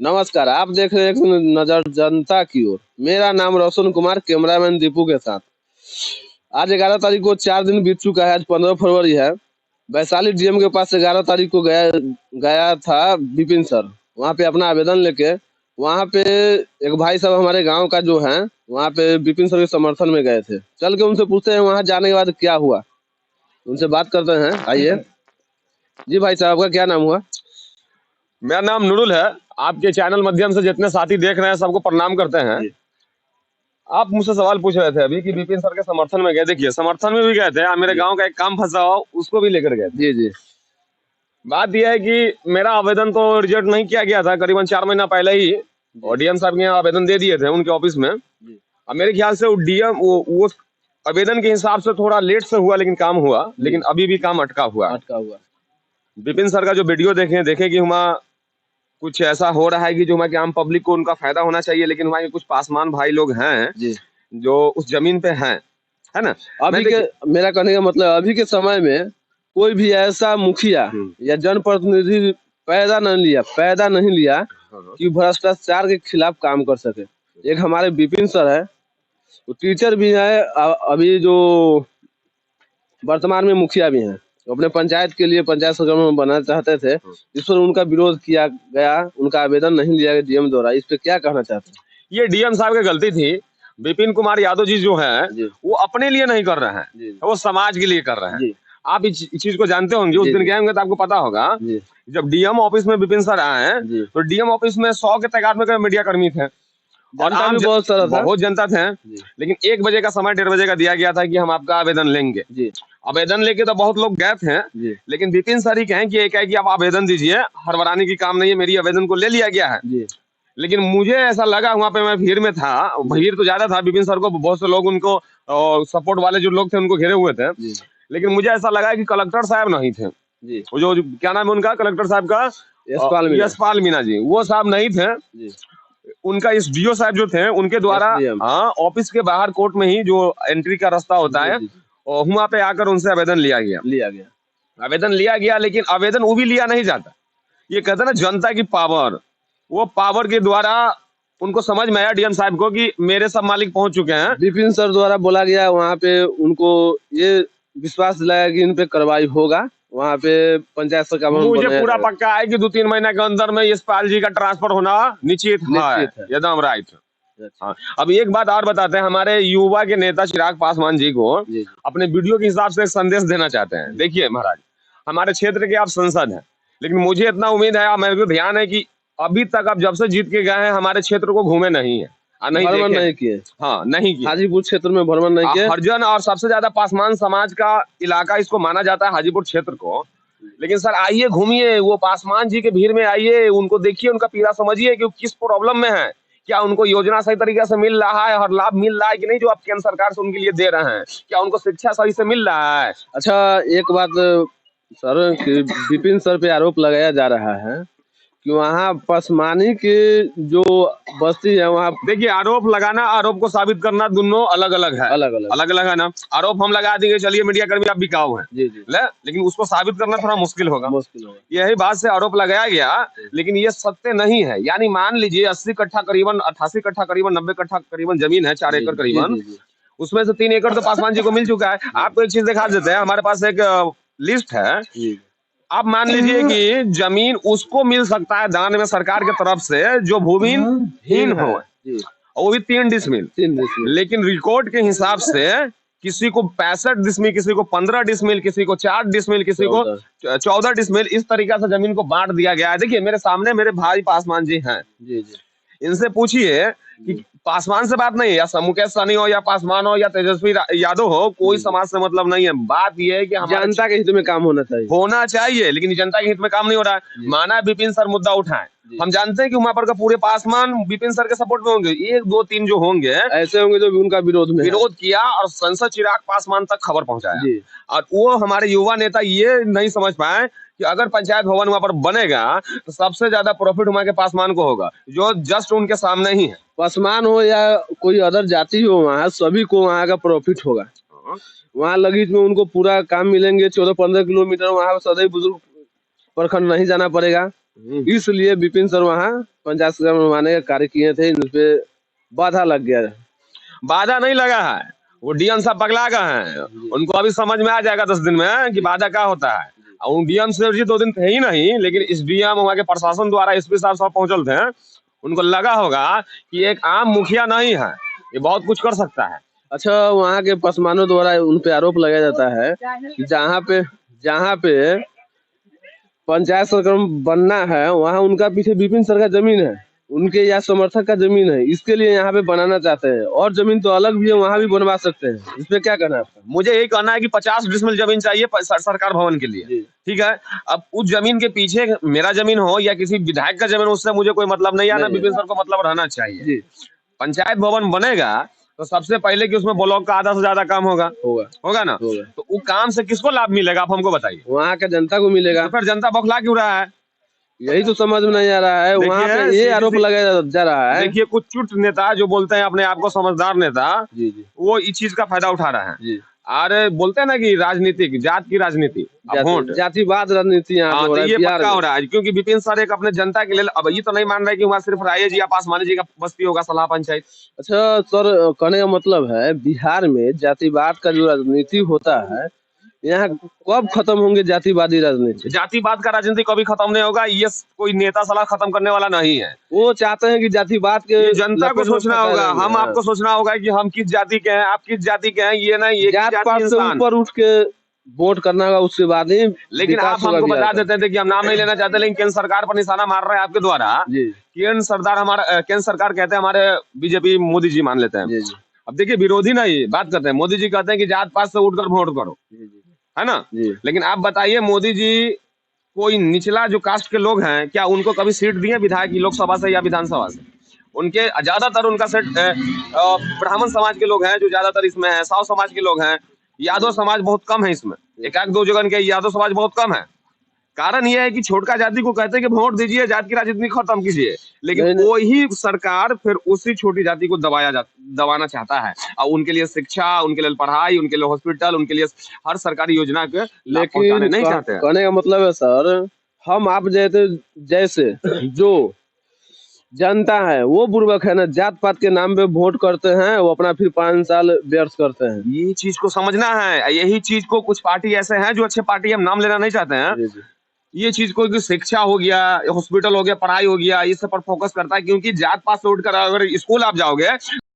नमस्कार, आप देख रहे हैं नजर जनता की ओर। मेरा नाम रोशन कुमार, कैमरामैन दीपू के साथ। आज 11 तारीख को 4 दिन बीत चुका है। आज 15 फरवरी है। वैशाली डीएम के पास 11 तारीख को गया था विपिन सर, वहाँ पे अपना आवेदन लेके। वहाँ पे एक भाई साहब हमारे गांव का जो है, वहाँ पे विपिन सर के समर्थन में गए थे। चल के उनसे पूछते हैं वहाँ जाने के बाद क्या हुआ, उनसे बात करते हैं। आइए जी। भाई साहब का क्या नाम हुआ? मेरा नाम नूरुल है। आपके चैनल माध्यम से जितने साथी देख रहे हैं सबको प्रणाम करते हैं। आप मुझसे सवाल पूछ रहे थे अभी कि विपिन सर के समर्थन में गए। देखिए, समर्थन में भी गए थे, मेरे गांव का एक काम फंसा हो उसको भी लेकर गए थे। जी। बात यह है कि मेरा आवेदन तो रिजेक्ट नहीं किया गया था। करीबन 4 महीना पहले ही और डीएम साहब के यहाँ आवेदन दे दिए थे उनके ऑफिस में। अब मेरे ख्याल से वो डीएम वो आवेदन के हिसाब से थोड़ा लेट से हुआ, लेकिन काम हुआ। लेकिन अभी भी काम अटका हुआ। विपिन सर का जो वीडियो देखे कि वहाँ कुछ ऐसा हो रहा है कि जो हमारे आम पब्लिक को उनका फायदा होना चाहिए, लेकिन हमारे कुछ पासवान भाई लोग हैं जो उस जमीन पे हैं, है ना। अभी के मेरा कहने का मतलब, अभी के समय में कोई भी ऐसा मुखिया या जनप्रतिनिधि पैदा नहीं लिया कि भ्रष्टाचार के खिलाफ काम कर सके। एक हमारे विपिन सर है, वो टीचर भी है, अभी जो वर्तमान में मुखिया भी हैं। अपने पंचायत के लिए पंचायत सरकार बनाना चाहते थे, इस पर उनका विरोध किया गया, उनका आवेदन नहीं लिया गया डीएम द्वारा। इस पे क्या कहना चाहते हैं? ये डीएम साहब की गलती थी। विपिन कुमार यादव जी जो है वो अपने लिए नहीं कर रहे हैं, वो समाज के लिए कर रहे हैं। आप इस चीज को जानते होंगे, उस दिन गए होंगे तो आपको पता होगा। जब डीएम ऑफिस में विपिन सर आए तो डीएम ऑफिस में 100 के तादाद में मीडिया कर्मी थे और आम बहुत जनता थे। लेकिन 1 बजे का समय 1:30 बजे का दिया गया था कि हम आपका आवेदन लेंगे। आवेदन लेके तो बहुत लोग गए थे, लेकिन विपिन सर ही कहें कि आप आवेदन दीजिए, हड़बड़ाने की काम नहीं है, मेरी आवेदन को ले लिया गया है। लेकिन मुझे ऐसा लगा, वहां पे मैं भीड़ में था, भीड़ तो ज्यादा था, विपिन सर को बहुत से लोग उनको सपोर्ट वाले जो लोग थे उनको घेरे हुए थे। लेकिन मुझे ऐसा लगा कि कलेक्टर साहब नहीं थे, वो जो क्या नाम है उनका, कलेक्टर साहब का, यशपाल मीणा जी, वो साहब नहीं थे। उनका एसडीओ साहब जो थे उनके द्वारा ऑफिस के बाहर कोर्ट में ही जो एंट्री का रास्ता होता है, और वहां पे आकर उनसे आवेदन लिया गया। आवेदन लिया गया, लेकिन आवेदन वो भी लिया नहीं जाता। ये कहते हैं ना जनता की पावर, वो पावर के द्वारा उनको समझ में आया डीएम साहब को कि मेरे सब मालिक पहुंच चुके हैं। विपिन सर द्वारा बोला गया, वहाँ पे उनको ये विश्वास दिलाया कि इन पे कार्रवाई होगा। वहाँ पे पंचायत सरकार मुझे पूरा पक्का है कि 2-3 महीने के अंदर में यशपाल जी का ट्रांसफर होना निश्चित है, एकदम राइट। हाँ, अब एक बात और बताते हैं, हमारे युवा के नेता चिराग पासवान जी को अपने वीडियो के हिसाब से एक संदेश देना चाहते हैं। देखिए महाराज, हमारे क्षेत्र के आप सांसद हैं, लेकिन मुझे इतना उम्मीद है, मेरे को ध्यान है कि अभी तक आप जब से जीत के गए हैं हमारे क्षेत्र को घूमे नहीं है, नहीं किए। हाँ, नहीं किए। हाजीपुर क्षेत्र में भ्रमण नहीं किए। हरिजन और सबसे ज्यादा पासवान समाज का इलाका इसको माना जाता है हाजीपुर क्षेत्र को। लेकिन सर आइए, घूमिए, वो पासवान जी के भीड़ में आइए, उनको देखिए, उनका पीड़ा समझिए कि किस प्रॉब्लम में है। क्या उनको योजना सही तरीके से मिल रहा है, हर लाभ मिल रहा है कि नहीं जो आप केंद्र सरकार से उनके लिए दे रहे हैं? क्या उनको शिक्षा सही से मिल रहा है? अच्छा, एक बात सर, विपिन सर पे आरोप लगाया जा रहा है कि वहाँ पसमानी की जो बस्ती है, वहाँ देखिए, आरोप लगाना, आरोप को साबित करना दोनों अलग अलग है। अलग है ना। आरोप हम लगा देंगे, चलिए मीडिया कर्मी आप बिकाऊ हैं, लेकिन उसको साबित करना थोड़ा मुश्किल होगा। यही बात से आरोप लगाया गया, लेकिन ये सत्य नहीं है। यानी मान लीजिए 80 कट्ठा करीबन, 88 कट्ठा करीबन, 90 कट्ठा करीबन जमीन है, 4 एकड़ करीबन, उसमें से 3 एकड़ तो पासवान जी को मिल चुका है। आपको एक चीज दिखा देते हैं, हमारे पास एक लिस्ट है। आप मान लीजिए कि जमीन उसको मिल सकता है दान में सरकार की तरफ से जो भूमिहीन हो, और वो भी 3 डिसमिल। लेकिन रिकॉर्ड के हिसाब से किसी को 65 डिसमिल, किसी को 15 डिसमिल, किसी को 4 डिसमिल, किसी को 14 डिसमिल, इस तरीका से जमीन को बांट दिया गया है। देखिए, मेरे सामने मेरे भाई पासवान जी हैं, इनसे पूछिए कि पासवान से बात नहीं है, या मुकेश सहनी हो, या पासवान हो, या तेजस्वी यादव हो, कोई समाज से मतलब नहीं है। बात यह है कि जनता के हित में काम होना चाहिए, लेकिन जनता के हित में काम नहीं हो रहा है। माना विपिन सर मुद्दा उठाए, हम जानते हैं कि वहां पर का पूरे पासवान विपिन सर के सपोर्ट में होंगे। 1, 2, 3 जो होंगे ऐसे होंगे जो उनका विरोध किया और संसद चिराग पासवान तक खबर पहुंचाया। और वो हमारे युवा नेता ये नहीं समझ पाए कि अगर पंचायत भवन वहां पर बनेगा तो सबसे ज्यादा प्रॉफिट वहां के पासवान को होगा, जो जस्ट उनके सामने ही है। पासवान हो या कोई अदर जाति हो, वहाँ सभी को वहाँ का प्रॉफिट होगा। वहाँ लगीच में उनको पूरा काम मिलेंगे। 14-15 किलोमीटर वहाँ सदैव बुजुर्ग प्रखंड नहीं जाना पड़ेगा। इसलिए विपिन सर वहाँ पंचायत सदस्य बनवाने का कार्य किए थे, इन पे बाधा लग गया। बाधा नहीं लगा है, वो डीएम साहब पगला गए हैं, उनको अभी समझ में आ जाएगा 10 दिन में कि बाधा क्या होता है। और डीएम सर जी 2 दिन थे ही नहीं, लेकिन इस डीएम वहाँ के प्रशासन द्वारा एसपी साहब सब पहुंचल थे, उनको लगा होगा कि एक आम मुखिया नहीं है, ये बहुत कुछ कर सकता है। अच्छा, वहाँ के पसमानों द्वारा उन पे आरोप लगाया जाता है कि जहाँ पे पंचायत सरकार बनना है वहाँ उनका पीछे विपिन सर का जमीन है, उनके या समर्थक का जमीन है, इसके लिए यहाँ पे बनाना चाहते हैं। और जमीन तो अलग भी है, वहाँ भी बनवा सकते हैं। इस पे क्या कहना है आपका? मुझे यही कहना है कि 50 डिसमिल जमीन चाहिए सरकार भवन के लिए, ठीक है। अब उस जमीन के पीछे मेरा जमीन हो या किसी विधायक का जमीन, उससे मुझे कोई मतलब नहीं है ना, विपिन सर को मतलब रहना चाहिए। पंचायत भवन बनेगा तो सबसे पहले कि उसमें ब्लॉक का आधा से ज्यादा काम होगा ना, तो वो काम से किसको लाभ मिलेगा आप हमको बताइए? वहाँ के जनता को मिलेगा। तो फिर जनता बौखला क्यों रहा है? यही तो समझ में नहीं आ रहा है। वहाँ पे ये आरोप लगाया जा रहा है। देखिए, कुछ चुट नेता जो बोलते हैं अपने आप को समझदार नेता, वो इस चीज का फायदा उठा रहे हैं। अरे बोलते हैं ना कि राजनीतिक जात की राजनीति, वोट जातिवाद राजनीति यहाँ हो रहा है, ये पक्का हो रहा है। क्योंकि विपिन सर एक अपने जनता के लिए, अब ये तो नहीं मान रहे कि वहाँ सिर्फ राये जी या पासवानी जी का बस्ती होगा सलाह पंचायत। अच्छा सर, कहने का मतलब है बिहार में जातिवाद का जो राजनीति होता है, यहाँ कब खत्म होंगे जातिवादी राजनीति? जातिवाद का राजनीति कभी खत्म नहीं होगा। ये कोई नेता सलाह खत्म करने वाला नहीं है। वो चाहते हैं कि जातिवाद के जनता को सोचना होगा, हम आपको सोचना होगा कि हम किस जाति के हैं, आप किस जाति के हैं। ये नहीं, जात पात से ऊपर उठ के वोट करना होगा, उसके बाद ही। लेकिन आप हमको बता देते थे कि हम नाम नहीं लेना चाहते, लेकिन केंद्र सरकार पर निशाना मार रहे हैं आपके द्वारा। केंद्र सरकार कहते हैं हमारे बीजेपी मोदी जी मान लेते हैं। अब देखिए, विरोधी नहीं बात करते हैं, मोदी जी कहते हैं कि जात पात से उठकर वोट करो, है ना। लेकिन आप बताइए, मोदी जी कोई निचला जो कास्ट के लोग हैं, क्या उनको कभी सीट दिए विधायक की, लोकसभा से या विधानसभा से? उनके ज्यादातर उनका सेट ब्राह्मण समाज के लोग हैं जो ज्यादातर इसमें है, साव समाज के लोग हैं, यादव समाज बहुत कम है इसमें, एक दो जगह के यादव समाज बहुत कम है। कारण यह है कि छोटका जाति को कहते हैं कि वोट दीजिए, जात की राजनीति खत्म कीजिए, लेकिन वही सरकार फिर उसी छोटी जाति को दबाना चाहता है। और उनके लिए शिक्षा, उनके लिए पढ़ाई, उनके लिए हॉस्पिटल, उनके लिए हर सरकारी योजना के लेकिन नहीं चाहते हैं। कहने का मतलब है सर, हम आप जैसे जो जनता है वो बुर्बक है ना, जात पात के नाम पे वोट करते हैं, वो अपना फिर 5 साल व्यर्थ करते हैं। ये चीज को समझना है। यही चीज को कुछ पार्टी ऐसे हैं जो अच्छे पार्टी, हम नाम लेना नहीं चाहते हैं, ये चीज को शिक्षा हो गया, हॉस्पिटल हो गया, पढ़ाई हो गया, इस सब पर फोकस करता है। क्योंकि जात पात से उठकर अगर स्कूल आप जाओगे